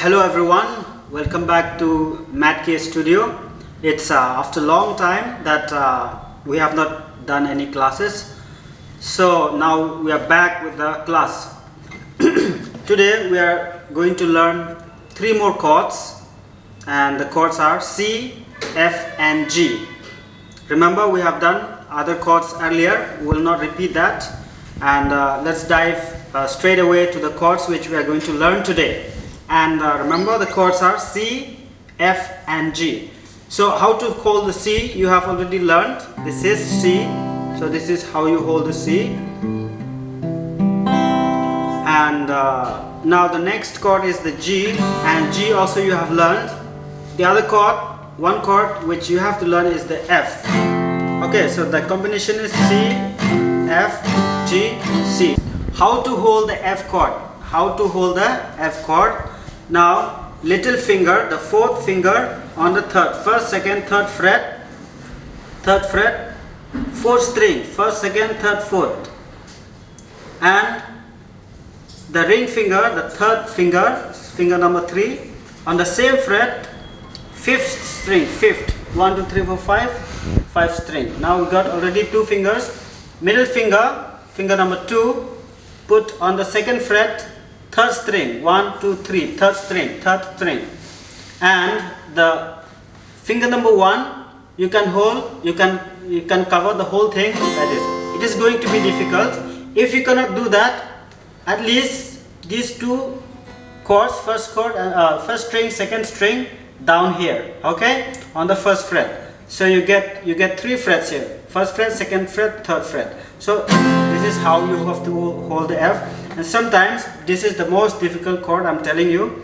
Hello everyone, welcome back to mattkstudio. It's after a long time that we have not done any classes. So now we are back with the class. Today we are going to learn 3 more chords, and the chords are C, F and G. Remember, we have done other chords earlier. We will not repeat that, and let's dive straight away to the chords which we are going to learn today. And remember, the chords are C, F and G. So how to hold the C, you have already learned. This is C, so this is how you hold the C. And now the next chord is the G, and G also you have learned. The other chord, one chord which you have to learn is the F. Okay, so the combination is C, F, G, C. How to hold the F chord? How to hold the F chord? Now, little finger, the 4th finger on the 3rd, 1st, 2nd, 3rd fret, 4th string, 1st, 2nd, 3rd, 4th, and the ring finger, the 3rd finger, finger number 3, on the same fret, 5th string, 5th, 1, 2, 3, 4, 5, 5 string. Now we got already 2 fingers. Middle finger, finger number 2, put on the 2nd fret, 3rd string, 1, 2, 3, 3rd string, 3rd string, and the finger number 1 you can hold, you can cover the whole thing like this. It is going to be difficult. If you cannot do that, at least these 2 chords, first chord and first string, 2nd string down here, okay, on the 1st fret. So you get 3 frets here, 1st fret, 2nd fret, 3rd fret. So this is how you have to hold the F. And sometimes this is the most difficult chord, I'm telling you.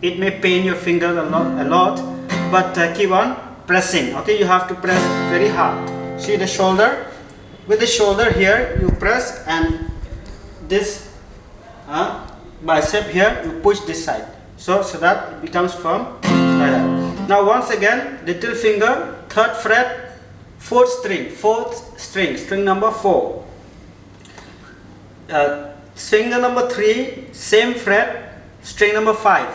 It may pain your finger a lot, but keep on pressing. Okay, you have to press very hard. See the shoulder? With the shoulder here, you press, and this bicep here, you push this side. So that it becomes firm like that. Now once again, little finger, 3rd fret, 4th string, string number 4. Finger number 3, same fret, string number 5.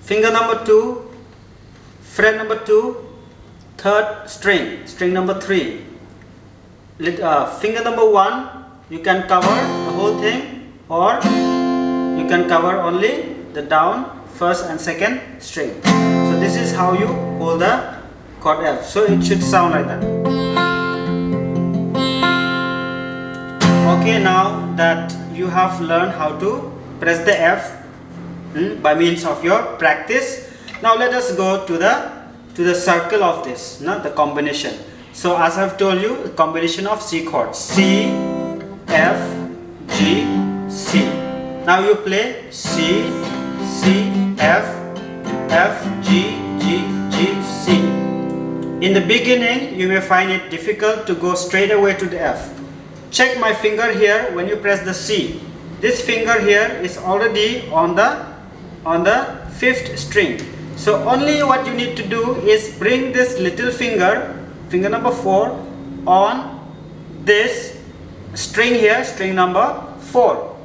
Finger number 2, fret number 2, 3rd string, string number 3. Finger number 1, you can cover the whole thing, or you can cover only the down, 1st and 2nd string. So this is how you hold the chord F. So it should sound like that. Okay, now that you have learned how to press the F by means of your practice, now let us go to the circle of this, the combination. So as I've told you, the combination of C chords, C, F, G, C. Now you play C, C, F, F, G, G, G, C. In the beginning, you may find it difficult to go straight away to the F. Check my finger here when you press the C. This finger here is already on the 5th string. So only what you need to do is bring this little finger, finger number 4, on this string here, string number 4.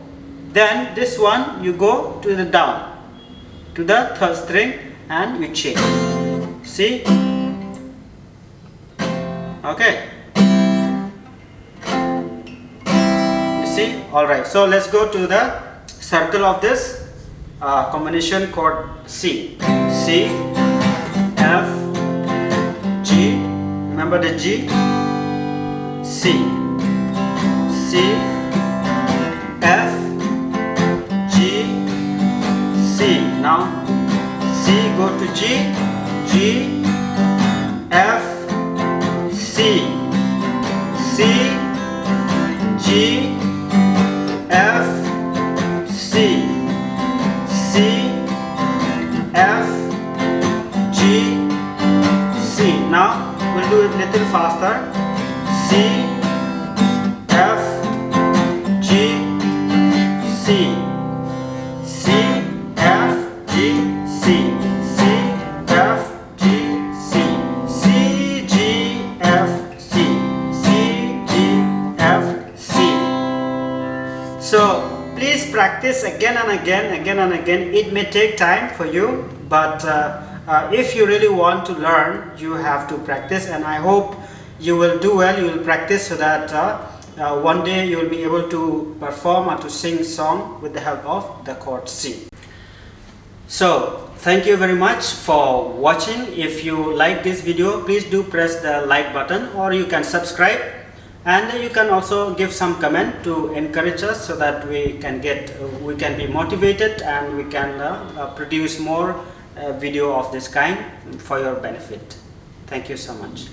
Then this one you go to the down, to the 3rd string, and you change. See? Okay. See? Alright, so let's go to the circle of this combination chord C. C, F, G, remember the G, C, C, F, G, C. Now C go to G, G, F, C, C, G, F, C, C, F, G, C. Now we'll do it a little faster. C, F, G, C, C, F, G, C, C, F, G, C, C, G, F, C, C, G, F, C. So please practice practice again and again. It may take time for you, but if you really want to learn, you have to practice, and I hope you will do well. You will practice so that one day you will be able to perform or to sing song with the help of the chord C. So thank you very much for watching. If you like this video, please do press the like button, or you can subscribe, and you can also give some comment to encourage us so that we can be motivated, and we can produce more video of this kind for your benefit. Thank you so much.